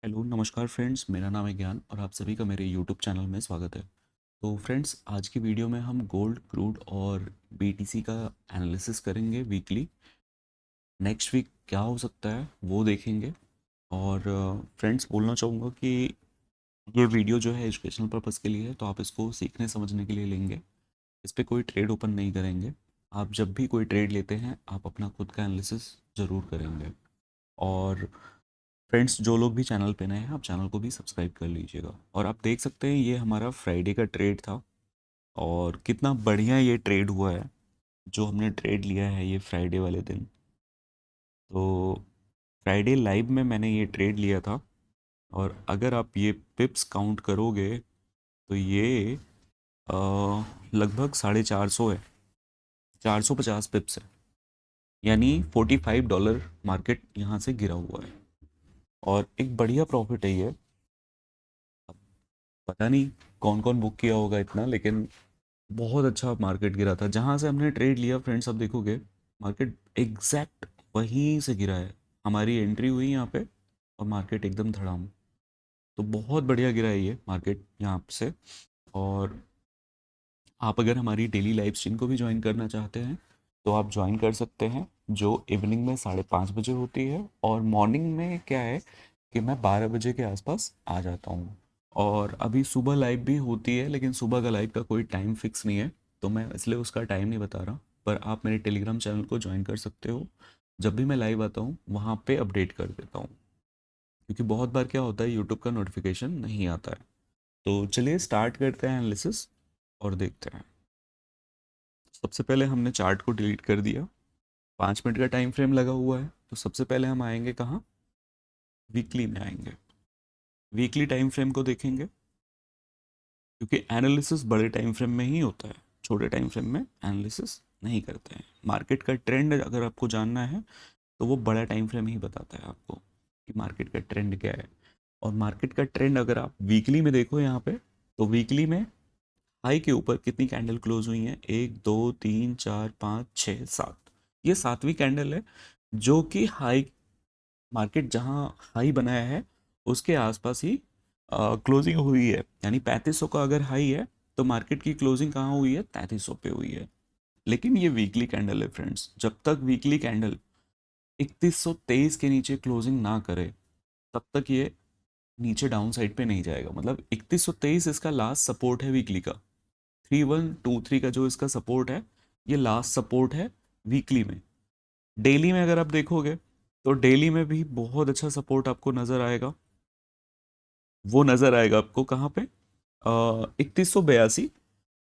Hello नमस्कार friends, मेरा नाम है ज्ञान और आप सभी का मेरे यूट्यूब चैनल में स्वागत है। तो फ्रेंड्स, आज की वीडियो में हम गोल्ड, क्रूड और बीटीसी का एनालिसिस करेंगे वीकली। नेक्स्ट वीक क्या हो सकता है वो देखेंगे। और फ्रेंड्स, बोलना चाहूँगा कि ये वीडियो जो है एजुकेशनल पर्पज़ के लिए है, तो आप इसको सीखने समझने के लिए लेंगे। इस पे कोई ट्रेड ओपन नहीं करेंगे। आप जब भी कोई ट्रेड लेते हैं आप अपना खुद का एनालिसिस ज़रूर करेंगे। और फ्रेंड्स, जो लोग भी चैनल पे नए हैं, आप चैनल को भी सब्सक्राइब कर लीजिएगा। और आप देख सकते हैं ये हमारा फ्राइडे का ट्रेड था और कितना बढ़िया ये ट्रेड हुआ है। जो हमने ट्रेड लिया है ये फ्राइडे वाले दिन, तो फ्राइडे लाइव में मैंने ये ट्रेड लिया था। और अगर आप ये पिप्स काउंट करोगे तो ये अ, लगभग 450 है, 450 पिप्स है। यानी $45 मार्केट यहाँ से गिरा हुआ है और एक बढ़िया प्रॉफिट है ये। पता नहीं कौन कौन बुक किया होगा इतना, लेकिन बहुत अच्छा मार्केट गिरा था जहां से हमने ट्रेड लिया। फ्रेंड्स, आप देखोगे मार्केट एग्जैक्ट वहीं से गिरा है। हमारी एंट्री हुई यहाँ पे और मार्केट एकदम धड़ाम। तो बहुत बढ़िया गिरा है ये मार्केट यहाँ से। और आप अगर हमारी डेली लाइव स्ट्रीम को भी ज्वाइन करना चाहते हैं तो आप ज्वाइन कर सकते हैं, जो इवनिंग में 5:30 बजे होती है। और मॉर्निंग में क्या है कि मैं 12 बजे के आसपास आ जाता हूँ। और अभी सुबह लाइव भी होती है, लेकिन सुबह का लाइव का कोई टाइम फिक्स नहीं है, तो मैं इसलिए उसका टाइम नहीं बता रहा। पर आप मेरे टेलीग्राम चैनल को ज्वाइन कर सकते हो। जब भी मैं लाइव आता हूँ वहाँ पे अपडेट कर देता हूँ, क्योंकि बहुत बार क्या होता है यूट्यूब का नोटिफिकेशन नहीं आता है। तो चलिए स्टार्ट करते हैं एनालिसिस और देखते हैं। सबसे पहले हमने चार्ट को डिलीट कर दिया। 5 मिनट का टाइम फ्रेम लगा हुआ है, तो सबसे पहले हम आएंगे कहाँ? वीकली में आएंगे। वीकली टाइम फ्रेम को देखेंगे, क्योंकि एनालिसिस बड़े टाइम फ्रेम में ही होता है, छोटे टाइम फ्रेम में एनालिसिस नहीं करते हैं। मार्केट का ट्रेंड अगर आपको जानना है तो वो बड़ा टाइम फ्रेम ही बताता है आपको कि मार्केट का ट्रेंड क्या है। और मार्केट का ट्रेंड अगर आप वीकली में देखो यहाँ पे, तो वीकली में हाई के ऊपर कितनी कैंडल क्लोज हुई हैं? 1 2 3 4 5 6 7। ये सातवीं कैंडल है जो कि हाई, मार्केट जहां हाई बनाया है उसके आसपास ही क्लोजिंग हुई है। यानी 3500 का अगर हाई है तो मार्केट की क्लोजिंग कहाँ हुई है? 3300 पे हुई है। लेकिन ये वीकली कैंडल है फ्रेंड्स, जब तक वीकली कैंडल 3123 के नीचे क्लोजिंग ना करे तब तक ये नीचे डाउन साइड पे नहीं जाएगा। मतलब 3123 इसका लास्ट सपोर्ट है वीकली का। 3123 का जो इसका सपोर्ट है, ये लास्ट सपोर्ट है वीकली में। डेली में अगर आप देखोगे तो डेली में भी बहुत अच्छा सपोर्ट आपको नजर आएगा। वो नजर आएगा आपको कहाँ पे? 3182।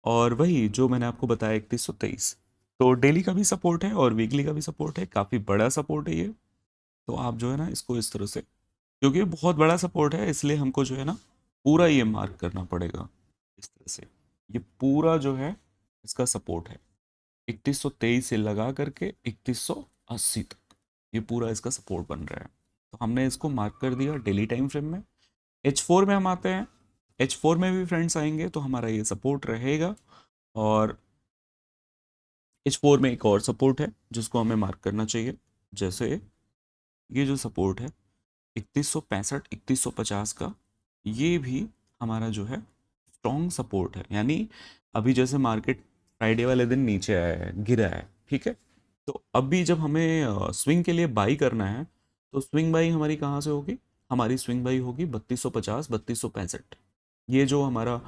और वही जो मैंने आपको बताया 3123। तो डेली का भी सपोर्ट है और वीकली का भी सपोर्ट है, काफी बड़ा सपोर्ट है ये। तो आप जो है ना इसको इस तरह से, क्योंकि ये बहुत बड़ा सपोर्ट है इसलिए हमको जो है ना पूरा ये मार्क करना पड़ेगा इस तरह से। ये पूरा जो है इसका सपोर्ट है 3123 से लगा करके 3180 तक। ये पूरा इसका सपोर्ट बन रहा है। तो हमने इसको मार्क कर दिया डेली टाइम फ्रेम में। H4 में हम आते हैं। H4 में भी फ्रेंड्स आएंगे तो हमारा ये सपोर्ट रहेगा। और H4 में एक और सपोर्ट है जिसको हमें मार्क करना चाहिए। जैसे ये जो सपोर्ट है 3165 3150 का, ये भी हमारा जो है स्ट्रॉन्ग सपोर्ट है। यानी अभी जैसे मार्केट फ्राइडे वाले दिन नीचे आया है, गिरा है, ठीक है। तो अभी जब हमें स्विंग के लिए बाई करना है तो स्विंग बाई हमारी कहाँ से होगी? हमारी स्विंग बाई होगी 3250 3265। ये जो हमारा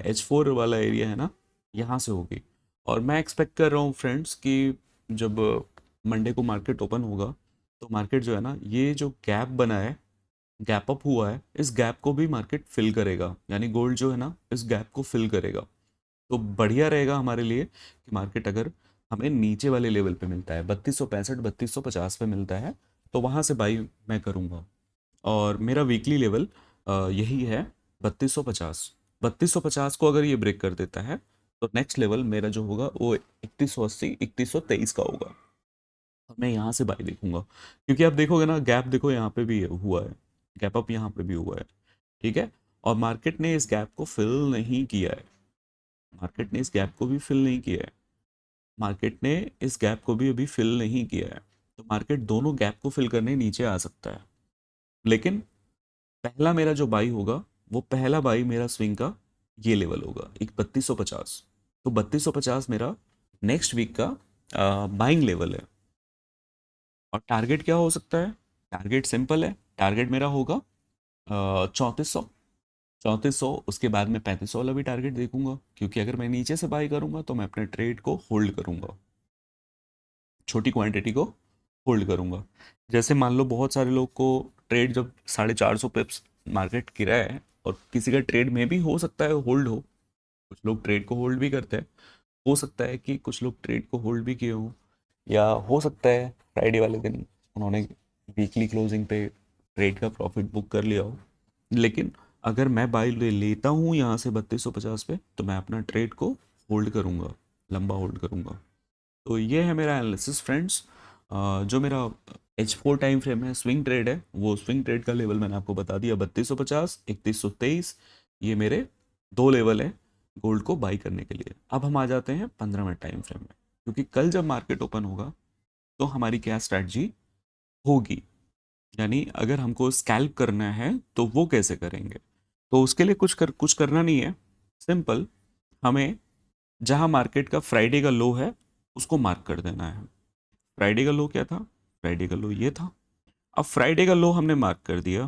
H4 वाला एरिया है ना, यहाँ से होगी। और मैं एक्सपेक्ट कर रहा हूँ फ्रेंड्स कि जब मंडे को मार्केट ओपन होगा तो मार्केट जो है ना, ये जो गैप बना है, गैप अप हुआ है, इस गैप को भी मार्केट फिल करेगा। यानी गोल्ड जो है ना इस गैप को फिल करेगा। तो बढ़िया रहेगा हमारे लिए कि मार्केट अगर हमें नीचे वाले लेवल पे मिलता है 3265 3250 पे मिलता है तो वहां से बाई मैं करूंगा। और मेरा वीकली लेवल यही है 3250। 3250 को अगर ये ब्रेक कर देता है तो नेक्स्ट लेवल मेरा जो होगा वो 3180 3123 का होगा। और मैं यहाँ से बाई देखूंगा, क्योंकि आप देखोगे ना गैप देखो यहाँ पे भी हुआ है, गैप अप यहाँ पे भी हुआ है, ठीक है। और मार्केट ने इस गैप को फिल नहीं किया है। मार्केट ने इस गैप को भी फिल नहीं किया है। मार्केट ने इस गैप को भी अभी फिल नहीं किया है। तो मार्केट दोनों गैप को फिल करने नीचे आ सकता है। लेकिन पहला मेरा जो बाई होगा, वो पहला बाई मेरा स्विंग का ये लेवल होगा, एक 3250। तो 3250 मेरा नेक्स्ट वीक का बाइंग लेवल है। और टारगेट क्या हो सकता है? टारगेट सिंपल है, टारगेट मेरा होगा 3400। 3400, उसके बाद में 3500 वाला भी टारगेट देखूंगा, क्योंकि अगर मैं नीचे से बाई करूंगा तो मैं अपने ट्रेड को होल्ड करूंगा, छोटी क्वांटिटी को होल्ड करूंगा। जैसे मान लो बहुत सारे लोग को ट्रेड जब 450 पिप्स मार्केट गिरा है, और किसी का ट्रेड में भी हो सकता है होल्ड हो, कुछ लोग ट्रेड को होल्ड भी करते हैं, हो सकता है कि कुछ लोग ट्रेड को होल्ड भी किए हों, या हो सकता है फ्राइडे वाले दिन उन्होंने वीकली क्लोजिंग पे ट्रेड का प्रॉफिट बुक कर लिया हो। लेकिन अगर मैं बाई ले लेता हूँ यहाँ से 3250 पे, तो मैं अपना ट्रेड को होल्ड करूँगा, लंबा होल्ड करूँगा। तो ये है मेरा एनालिसिस फ्रेंड्स। जो मेरा H4 टाइम फ्रेम है, स्विंग ट्रेड है, वो स्विंग ट्रेड का लेवल मैंने आपको बता दिया 3250, 3123। ये मेरे दो लेवल है गोल्ड को बाई करने के लिए। अब हम आ जाते हैं 15 मिनट टाइम फ्रेम में, क्योंकि कल जब मार्केट ओपन होगा तो हमारी क्या स्ट्रैटेजी होगी, यानी अगर हमको स्कैल्प करना है तो वो कैसे करेंगे। तो उसके लिए कुछ करना नहीं है, सिंपल। हमें जहां मार्केट का फ्राइडे का लो है उसको मार्क कर देना है। फ्राइडे का लो क्या था? फ्राइडे का लो ये था। अब फ्राइडे का लो हमने मार्क कर दिया।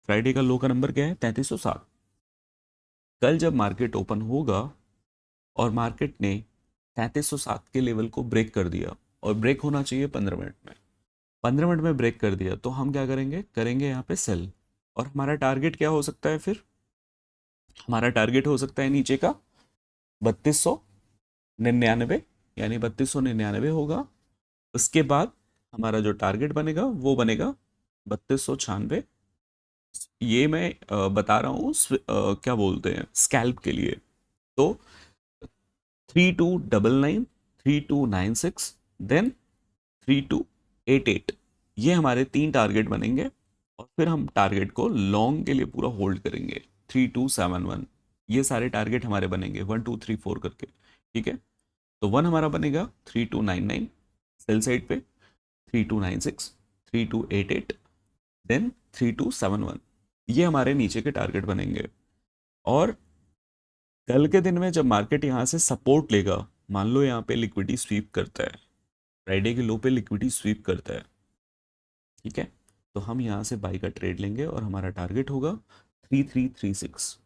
फ्राइडे का लो का नंबर क्या है? 3307। कल जब मार्केट ओपन होगा और मार्केट ने 3307 के लेवल को ब्रेक कर दिया, और ब्रेक होना चाहिए 15 मिनट में, 15 मिनट में ब्रेक कर दिया, तो हम क्या करेंगे? करेंगे यहाँ पे सेल। और हमारा टारगेट क्या हो सकता है फिर? हमारा टारगेट हो सकता है नीचे का 3299, यानी 3299 होगा। उसके बाद हमारा जो टारगेट बनेगा वो बनेगा 3296। ये मैं बता रहा हूँ क्या बोलते हैं, स्कैल्प के लिए। तो 3299, 3296, देन 3288, ये हमारे तीन टारगेट बनेंगे। और फिर हम टारगेट को लॉन्ग के लिए पूरा होल्ड करेंगे, 3271। ये सारे टारगेट हमारे बनेंगे 1234 करके, ठीक है। तो वन हमारा बनेगा 3299 सेल साइड पे, 3296, 3288, देन 3271। ये हमारे नीचे के टारगेट बनेंगे। और कल के दिन में जब मार्केट यहाँ से सपोर्ट लेगा, मान लो यहाँ पे लिक्विडिटी स्वीप करता है, फ्राइडे के लो पे लिक्विडिटी स्वीप करता है, ठीक है, तो हम यहाँ से बाई का ट्रेड लेंगे और हमारा टारगेट होगा 3336।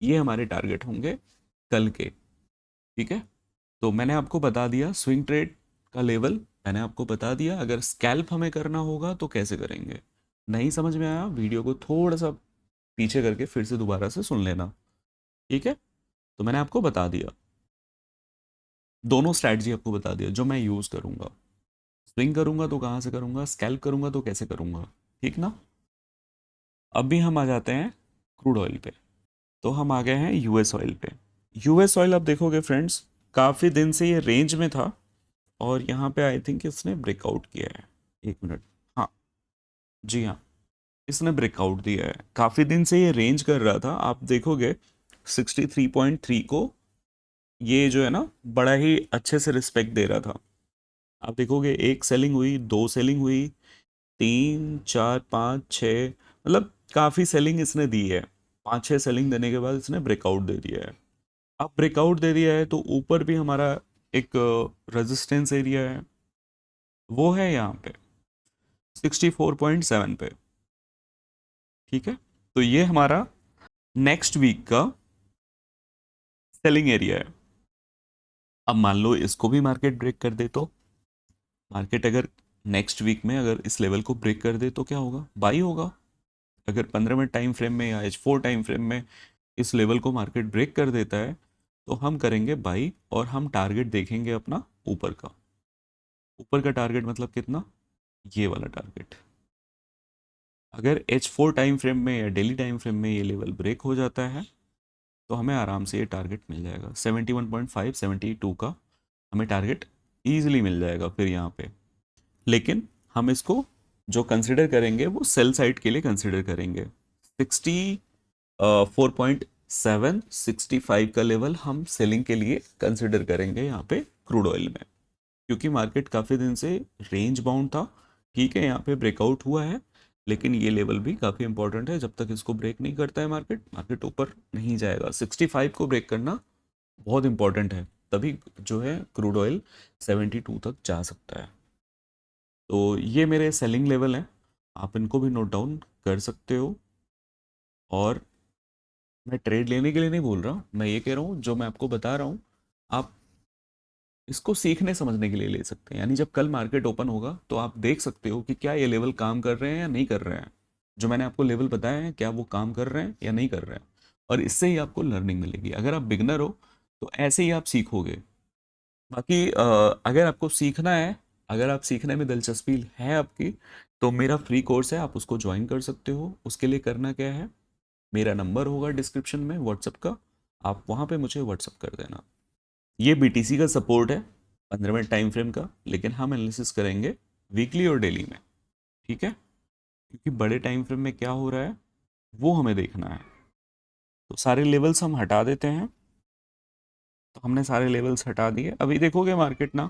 ये हमारे टारगेट होंगे कल के, ठीक है। तो मैंने आपको बता दिया स्विंग ट्रेड का लेवल, मैंने आपको बता दिया अगर स्कैल्प हमें करना होगा तो कैसे करेंगे। नहीं समझ में आया, वीडियो को थोड़ा सा पीछे करके फिर से दोबारा से सुन लेना, ठीक है। तो मैंने आपको बता दिया, दोनों स्ट्रैटेजी आपको बता दिया जो मैं यूज़ करूँगा। स्विंग करूँगा तो कहाँ से करूँगा, स्कैल्प करूँगा तो कैसे करूँगा, ठीक ना। अभी हम आ जाते हैं क्रूड ऑयल पे। तो हम आ गए हैं यूएस ऑयल पे। यूएस ऑयल आप देखोगे फ्रेंड्स, काफ़ी दिन से ये रेंज में था, और यहाँ पे आई थिंक इसने ब्रेकआउट किया है। एक मिनट, हाँ जी हाँ, इसने ब्रेकआउट दिया है। काफ़ी दिन से ये रेंज कर रहा था, आप देखोगे 63.3 को ये जो है ना बड़ा ही अच्छे से रिस्पेक्ट दे रहा था। आप देखोगे एक सेलिंग हुई, दो सेलिंग हुई, तीन चार पाँच छः, मतलब काफ़ी सेलिंग इसने दी है। पाँच छः सेलिंग देने के बाद इसने ब्रेकआउट दे दिया है। अब ब्रेकआउट दे दिया है तो ऊपर भी हमारा एक रेजिस्टेंस एरिया है, वो है यहाँ पे 64.7 पे, ठीक है। तो ये हमारा नेक्स्ट वीक का सेलिंग एरिया है। अब मान लो इसको भी मार्केट ब्रेक कर दे, तो मार्केट अगर नेक्स्ट वीक में अगर इस लेवल को ब्रेक कर दे तो क्या होगा? बाई होगा। अगर 15 मिनट टाइम फ्रेम में या H4 टाइम फ्रेम में इस लेवल को मार्केट ब्रेक कर देता है तो हम करेंगे बाई, और हम टारगेट देखेंगे अपना ऊपर का। ऊपर का टारगेट मतलब कितना? ये वाला टारगेट। अगर H4 टाइम फ्रेम में या डेली टाइम फ्रेम में ये लेवल ब्रेक हो जाता है तो हमें आराम से ये टारगेट मिल जाएगा 71.5, 72 का हमें टारगेट ईजिली मिल जाएगा फिर यहाँ पे। लेकिन हम इसको जो कंसिडर करेंगे वो सेल साइड के लिए कंसिडर करेंगे। 64.765 का लेवल हम सेलिंग के लिए कंसिडर करेंगे यहाँ पे क्रूड ऑयल में, क्योंकि मार्केट काफ़ी दिन से रेंज बाउंड था, ठीक है, यहाँ पे ब्रेकआउट हुआ है, लेकिन ये लेवल भी काफ़ी इंपॉर्टेंट है। जब तक इसको ब्रेक नहीं करता है मार्केट, मार्केट ऊपर नहीं जाएगा। 65 को ब्रेक करना बहुत इंपॉर्टेंट है, तभी जो है क्रूड ऑयल 72 तक जा सकता है। तो ये मेरे सेलिंग लेवल हैं, आप इनको भी नोट डाउन कर सकते हो। और मैं ट्रेड लेने के लिए नहीं बोल रहा हूँ, मैं ये कह रहा हूँ जो मैं आपको बता रहा हूँ आप इसको सीखने समझने के लिए ले सकते हैं। यानी जब कल मार्केट ओपन होगा तो आप देख सकते हो कि क्या ये लेवल काम कर रहे हैं या नहीं कर रहे हैं। जो मैंने आपको लेवल बताए हैं क्या वो काम कर रहे हैं या नहीं कर रहे हैं, और इससे ही आपको लर्निंग मिलेगी। अगर आप बिगनर हो तो ऐसे ही आप सीखोगे। बाकी अगर आपको सीखना है, अगर आप सीखने में दिलचस्पी है आपकी, तो मेरा फ्री कोर्स है, आप उसको ज्वाइन कर सकते हो। उसके लिए करना क्या है, मेरा नंबर होगा डिस्क्रिप्शन में व्हाट्सअप का, आप वहाँ पे मुझे व्हाट्सअप कर देना। ये बीटीसी का सपोर्ट है 15 मिनट टाइम फ्रेम का, लेकिन हम एनालिसिस करेंगे वीकली और डेली में, ठीक है? क्योंकि बड़े टाइम फ्रेम में क्या हो रहा है वो हमें देखना है। तो सारे लेवल्स हम हटा देते हैं। तो हमने सारे लेवल्स हटा दिए। अभी देखोगे मार्केट ना,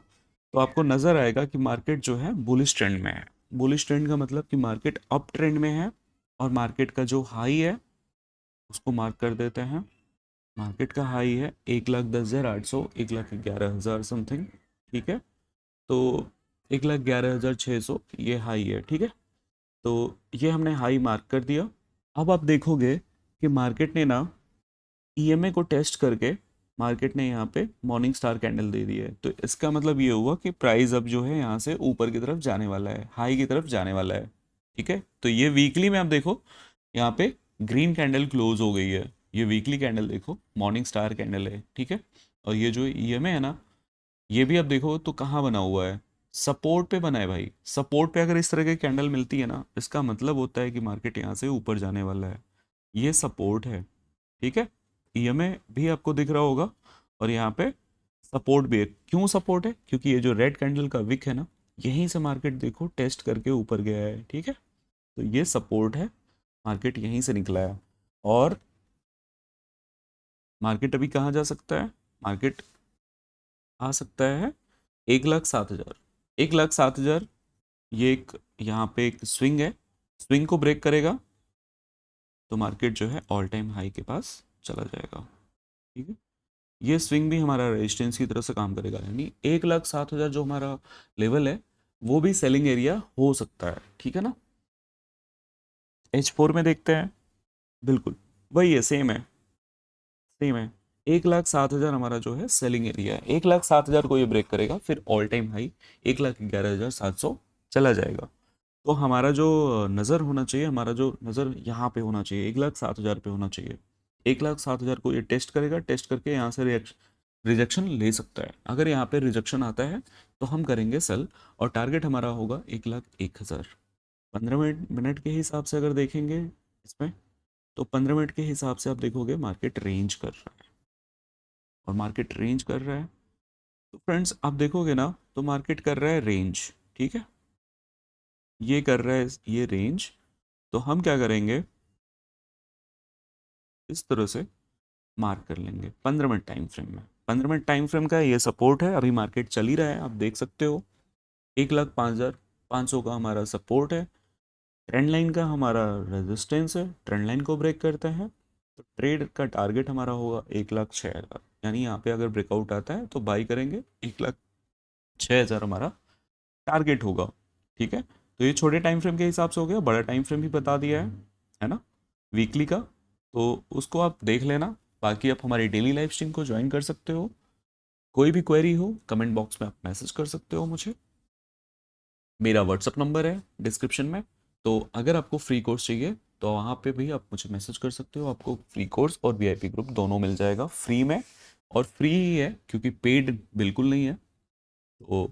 तो आपको नज़र आएगा कि मार्केट जो है बुलिश ट्रेंड में है। बुलिश ट्रेंड का मतलब कि मार्केट अप ट्रेंड में है, और मार्केट का जो हाई है उसको मार्क कर देते हैं। मार्केट का हाई है 1,10,800, 1,11,000 समथिंग, ठीक है? तो 1,11,600 ये हाई है, ठीक है? तो ये हमने हाई मार्क कर दिया। अब आप देखोगे कि मार्केट ने ना ईएमए को टेस्ट करके मार्केट ने यहाँ पे मॉर्निंग स्टार कैंडल दे दी है। तो इसका मतलब ये हुआ कि प्राइस अब जो है यहाँ से ऊपर की तरफ जाने वाला है, हाई की तरफ जाने वाला है, ठीक है? तो ये वीकली में आप देखो यहाँ पे ग्रीन कैंडल क्लोज हो गई है। ये वीकली कैंडल देखो, मॉर्निंग स्टार कैंडल है, ठीक है? और ये जो ईएमए है ना, ये भी आप देखो तो कहाँ बना हुआ है, सपोर्ट पे बना है भाई। सपोर्ट पे अगर इस तरह की कैंडल मिलती है ना, इसका मतलब होता है कि मार्केट यहाँ से ऊपर जाने वाला है। ये सपोर्ट है, ठीक है? ईएमए भी आपको दिख रहा होगा, और यहाँ पे सपोर्ट भी है। क्यों सपोर्ट है? क्योंकि ये जो रेड कैंडल का विक है ना, यहीं से मार्केट देखो टेस्ट करके ऊपर गया है, ठीक है? तो ये सपोर्ट है, मार्केट यहीं से निकला है। और मार्केट अभी कहाँ जा सकता है? मार्केट आ सकता है 1,07,000। 1,07,000 ये एक यहाँ पे एक स्विंग है, स्विंग को ब्रेक करेगा तो मार्केट जो है ऑल टाइम हाई के पास चला जाएगा, ठीक है? ये स्विंग भी हमारा रेजिस्टेंस की तरह से काम करेगा। यानी 1,07,000 जो हमारा लेवल है वो भी सेलिंग एरिया हो सकता है, ठीक है ना? H4 में देखते हैं, बिल्कुल वही है, सेम है, सेम है। 1,07,000 हमारा जो है सेलिंग एरिया है। 1,07,000 को ये ब्रेक करेगा, फिर ऑल टाइम हाई 1,11,700 चला जाएगा। तो हमारा जो नज़र होना चाहिए, हमारा जो नज़र यहाँ पे होना चाहिए, 1,07,000 पे होना चाहिए। 1,07,000 को ये टेस्ट करेगा, टेस्ट करके यहाँ से रिजेक्शन ले सकता है। अगर यहाँ पे रिजेक्शन आता है तो हम करेंगे सेल, और टारगेट हमारा होगा 1,01,000। 15 मिनट के हिसाब से अगर देखेंगे इसमें, तो 15 मिनट के हिसाब से आप देखोगे मार्केट रेंज कर रहा है, और मार्केट रेंज कर रहा है। तो फ्रेंड्स आप देखोगे ना, तो मार्केट कर रहा है रेंज, ठीक है? ये कर रहा है ये रेंज। तो हम क्या करेंगे, इस तरह से मार्क कर लेंगे 15 मिनट टाइम फ्रेम में। 15 मिनट टाइम फ्रेम का ये सपोर्ट है, अभी मार्केट चल ही रहा है, आप देख सकते हो। 1,05,500 का हमारा सपोर्ट है, ट्रेंड लाइन का हमारा रेजिस्टेंस है। ट्रेंड लाइन को ब्रेक करते हैं तो ट्रेड का टारगेट हमारा होगा 1,06,000। यानी यहाँ पे अगर ब्रेकआउट आता है तो बाई करेंगे, 1,06,000 हमारा टारगेट होगा, ठीक है? तो ये छोटे टाइम फ्रेम के हिसाब से हो गया। बड़ा टाइम फ्रेम भी बता दिया है ना, वीकली का, तो उसको आप देख लेना। बाकी आप हमारी डेली लाइव स्ट्रीम को ज्वाइन कर सकते हो। कोई भी क्वेरी हो कमेंट बॉक्स में आप मैसेज कर सकते हो मुझे। मेरा व्हाट्सअप नंबर है डिस्क्रिप्शन में। तो अगर आपको फ्री कोर्स चाहिए तो वहाँ पे भी आप मुझे मैसेज कर सकते हो। आपको फ्री कोर्स और वीआईपी ग्रुप दोनों मिल जाएगा फ्री में, और फ्री ही है क्योंकि पेड बिल्कुल नहीं है। तो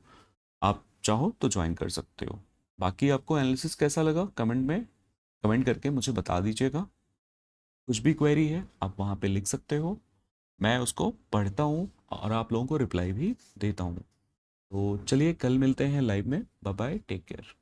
आप चाहो तो ज्वाइन कर सकते हो। बाकी आपको एनालिसिस कैसा लगा कमेंट में, कमेंट करके मुझे बता दीजिएगा। कुछ भी क्वेरी है आप वहाँ पे लिख सकते हो, मैं उसको पढ़ता हूँ और आप लोगों को रिप्लाई भी देता हूँ। तो चलिए कल मिलते हैं लाइव में। Bye bye, take care.